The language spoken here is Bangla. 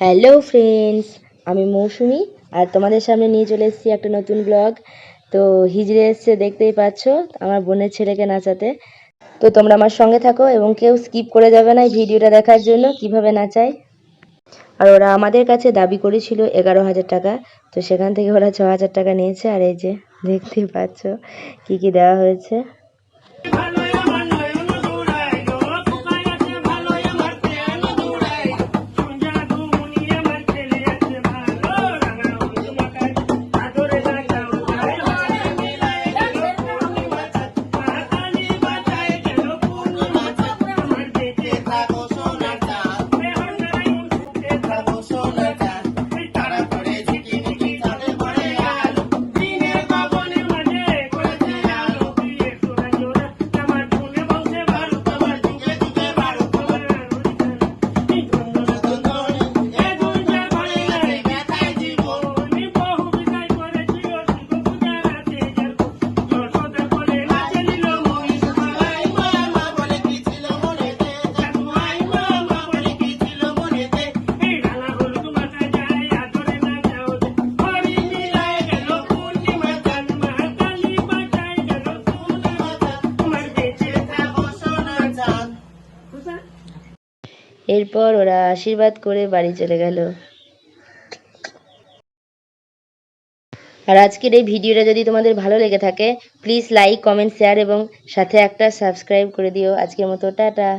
হ্যালো ফ্রেন্ডস, আমি মৌসুমি আর তোমাদের সামনে নিয়ে চলে এসেছি একটা নতুন ব্লগ। তো হিজড়ে এসছে, দেখতেই পাচ্ছ আমার বোনের ছেলেকে নাচাতে। তো তোমরা আমার সঙ্গে থাকো এবং কেউ স্কিপ করে যাবে না এই ভিডিওটা দেখার জন্য কিভাবে নাচায়। আর ওরা আমাদের কাছে দাবি করেছিল 11,000 টাকা, তো সেখান থেকে ওরা 6,000 টাকা নিয়েছে। আর এই যে দেখতেই পাচ্ছ কি কি দেওয়া হয়েছে। এরপর ওরা আশীর্বাদ করে বাড়ি চলে গেল। আর আজকের এই ভিডিওটা যদি তোমাদের ভালো লেগে থাকে, প্লিজ লাইক, কমেন্ট, শেয়ার এবং সাথে একটা সাবস্ক্রাইব করে দিও। আজকের মতো টাটা।